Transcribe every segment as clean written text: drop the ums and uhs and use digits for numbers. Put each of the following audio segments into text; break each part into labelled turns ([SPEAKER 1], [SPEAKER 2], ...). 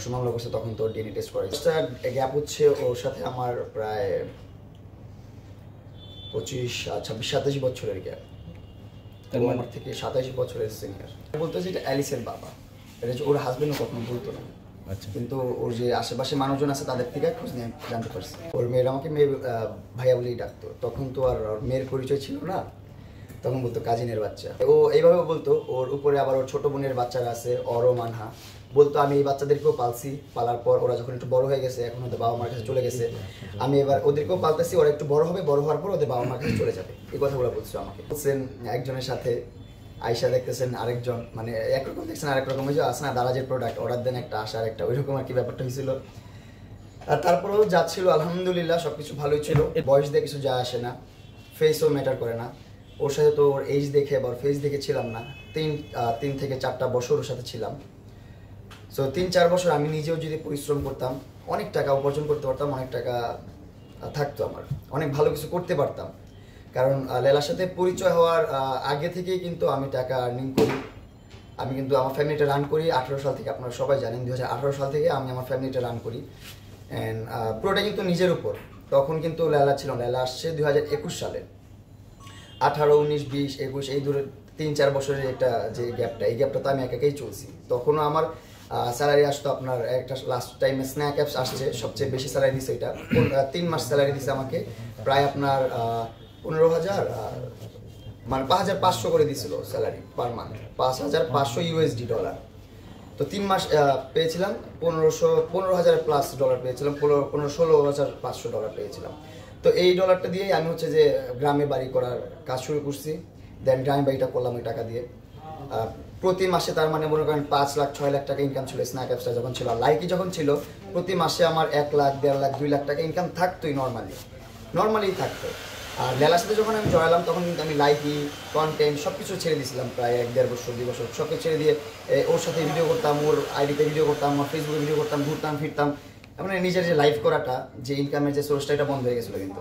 [SPEAKER 1] যখন মামলা করছে তখন তো ডিএনএ টেস্ট করা গ্যাপ হচ্ছে ওর সাথে আমার প্রায় 25-26-27 বছরের গ্যাপ। আমার থেকে 27 বছরের সিনিয়র। বলতো যে এটা অ্যালিসের বাবা, এটা ওর হাজবেন্ডও কখনো বলতো না। আচ্ছা, কিন্তু ওর যে আশেপাশে মানুষজন আছে তাদের থেকে খোঁজ নিয়ে জানতে পারছি। ওর মেয়ের আমাকে মেয়ে ভাইয়া বলেই ডাকতো। তখন তো আর মেয়ের পরিচয় ছিল না, তখন বলতো কাজিনের বাচ্চা। ও এইভাবে বলতো। ওর উপরে আবার ওর ছোট বোনের বাচ্চারা আছে, অরো মানহা। বলতো আমি এই বাচ্চাদেরকেও পালছি, পালার পর ওরা যখন একটু বড় হয়ে গেছে, এখন ওদের বাবা মার কাছে চলে গেছে, আমি এবার ওদেরকেও পালতেছি, ওরা একটু বড় হবে, বড় হওয়ার পর ওদের বাবা মার কাছে চলে যাবে। এই কথাগুলো বলছো আমাকে। বলছেন একজনের সাথে আয়সা দেখতেছেন, আরেকজন মানে একরকম দেখছেন, আরেক রকম হয়েছে। আসে না দারাজের প্রোডাক্ট অর্ডার দেন একটা, আসার একটা, ওইরকম আর কি ব্যাপারটা হয়েছিল। আর তারপরেও যাচ্ছিল আলহামদুলিল্লাহ, সবকিছু ভালোই ছিল। বয়স দিয়ে কিছু যা আসে না, ফেসও ম্যাটার করে না। ওর সাথে তো ওর এজ দেখে বা ফেস দেখে ছিলাম না। 3 থেকে 4টা বছর ওর সাথে ছিলাম। সো 3-4 বছর আমি নিজেও যদি পরিশ্রম করতাম, অনেক টাকা উপার্জন করতে পারতাম, অনেক টাকা থাকতো আমার, অনেক ভালো কিছু করতে পারতাম। কারণ লেলার সাথে পরিচয় হওয়ার আগে থেকেই কিন্তু আমি টাকা আর্নিং করি। আমি কিন্তু আমার ফ্যামিলিটা রান করি 18 সাল থেকে। আপনারা সবাই জানেন 2018 সাল থেকে আমি আমার ফ্যামিলিটা রান করি। অ্যান্ড পুরোটা কিন্তু নিজের উপর। তখন কিন্তু লেলা ছিল, লেলা আসছে 2021 সালে। 18, 19, 20, 21 এই দূরে 3-4 বছরের একটা যে গ্যাপটা, এই গ্যাপটা তো আমি একাই চলছি। তখনও আমার স্যালারি আসতো আপনার একটা, লাস্ট টাইমে স্ন্যাক অ্যাপস আসছে, সবচেয়ে বেশি স্যালারি দিচ্ছে এটা। 3 মাস স্যালারি দিচ্ছে আমাকে, প্রায় আপনার 15,000 মানে 5,500 করে দিছিল salary per month, 5,500 USD dollar. তো 3 মাস পেয়েছিলাম 15,000 প্লাস ডলার পেয়েছিলাম, 16,500 ডলার পেয়েছিলাম। তো এই ডলারটা দিয়েই আমি হচ্ছে যে গ্রামে বাড়ি করার কাজ শুরু করছি। দেন গ্রামে বাড়িটা করলাম ওই টাকা দিয়ে। প্রতি মাসে তার মানে মনে করেন 5 লাখ 6 লাখ টাকা ইনকাম ছিল স্ন্যাক অ্যাপসটা যখন ছিল। আর লাইকি যখন ছিল, প্রতি মাসে আমার 1 লাখ 1.5 লাখ 2 লাখ টাকা ইনকাম থাকতোই, নর্মালি থাকতো। আর লেলার সাথে যখন আমি জড়ালাম তখন কিন্তু আমি লাইকি, কন্টেন্ট সব কিছু ছেড়ে দিয়েছিলাম, প্রায় 1-1.5 বছর 2 বছর সব কিছু ছেড়ে দিয়ে ওর সাথে ভিডিও করতাম, ওর আইডিতে ভিডিও করতাম, ওর ফেসবুকে ভিডিও করতাম, ঘুরতাম ফিরতাম। মানে নিজের যে লাইফ করাটা, যে ইনকামের যে সোর্সটা, এটা বন্ধ হয়ে গেছিলো। কিন্তু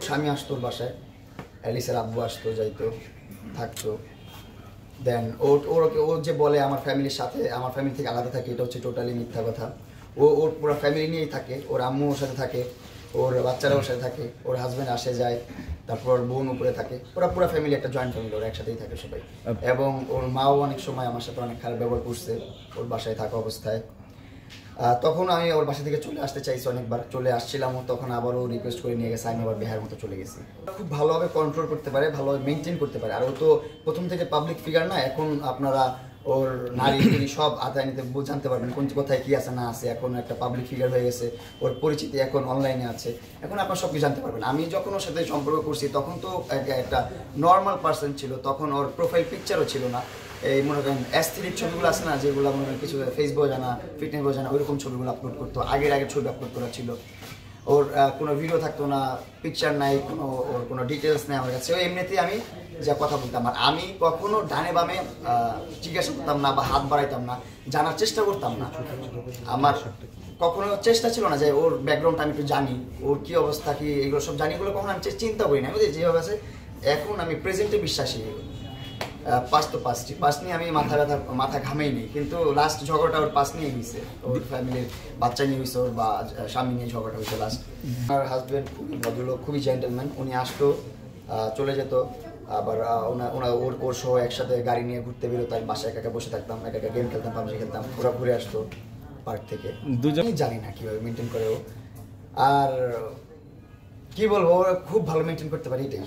[SPEAKER 1] স্বামী আসতো ওর বাসায়, অ্যালিসের আব্বু আসতো, যাইতো, থাকতো। দেন ওর যে বলে আমার ফ্যামিলির সাথে, আমার ফ্যামিলি থেকে আলাদা থাকে, এটা হচ্ছে টোটালি মিথ্যা কথা। ওর পুরো ফ্যামিলি নিয়েই থাকে, ওর আম্মু ওর সাথে থাকে, ওর বাচ্চারা ওর সাথে থাকে, ওর হাজব্যান্ড আসে যায়, তারপর বোন উপরে থাকে, ওরা পুরো ফ্যামিলি একটা জয়েন্ট ফ্যামিলি, ওরা একসাথেই থাকে সবাই। এবং ওর মাও অনেক সময় আমার সাথে অনেক খারাপ ব্যবহার করছে ওর বাসায় থাকা অবস্থায়। তখন আমি ওর বাসা থেকে চলে আসতে চাইছি, অনেকবার চলে আসছিলাম, তখন আবারও রিকোয়েস্ট করে নিয়ে গেছে, আমি আবার বিহার মতো চলে গেছি। খুব ভালোভাবে কন্ট্রোল করতে পারে, ভালোভাবে মেনটেন করতে পারে। আর ও তো প্রথম থেকে পাবলিক ফিগার না, এখন আপনারা ওর নারী সব আদায় নিতে জানতে পারবেন কোন কোথায় কি আছে না আছে। এখন একটা পাবলিক ফিগার হয়ে গেছে, ওর পরিচিতি এখন অনলাইনে আছে, এখন আপনার সব কিছু জানতে পারবেন। আমি যখন ওর সাথে সম্পর্ক করছি তখন তো একটা নর্মাল পার্সন ছিল, তখন ওর প্রোফাইল পিকচারও ছিল না। এই মনে করেন অ্যাস্থেটিক ছবিগুলো আছে না, যেগুলো মনে করেন কিছু ফেসবুক জানা, ফিটনেস বোঝানা, ওইরকম ছবিগুলো আপলোড করতো। আগের ছবি আপলোড করা ছিল। ওর কোনো ভিডিও থাকতো না, পিকচার নাই, ওর কোনো ডিটেলস নেই আমার কাছে। এমনিতেই আমি যা কথা বলতাম, আর আমি কখনো ডানে বামে জিজ্ঞাসা করতাম না বা হাত বাড়াইতাম না, জানার চেষ্টা করতাম না। আমার কখনো চেষ্টা ছিল না যে ওর ব্যাকগ্রাউন্ড আমি একটু জানি, ওর কি অবস্থা কি, এগুলো সব জানি, এগুলো কখনো আমি চিন্তা করি না। আমি যেভাবে আছে এখন, আমি প্রেজেন্টে বিশ্বাসী। পাস নিয়ে আমি মাথা ঘামেই নেই, কিন্তু লাস্ট ঝগড়াটা ওর পাস নিয়ে হয়েছে, ওর ফ্যামিলির বাচ্চা নিয়ে হয়েছে, ওর বা স্বামী নিয়ে ঝগড়াটা হয়েছে লাস্ট। আমার হাজব্যান্ড খুবই ভদ্রলোক, খুবই জেন্টেলম্যান। উনি আসতো, চলে যেত, আবার ওর সহ একসাথে গাড়ি নিয়ে ঘুরতে বেরোতো। আমি বাসায় একা বসে থাকতাম, একা গেম খেলতাম, পাবজি খেলতাম, ওরা ঘুরে আসতো পার্ক থেকে। দুজনেই জানি না কীভাবে মেনটেন করে ও, আর কি বলবো, ওরা খুব ভালো মেনটেন করতে পারে, এটাই।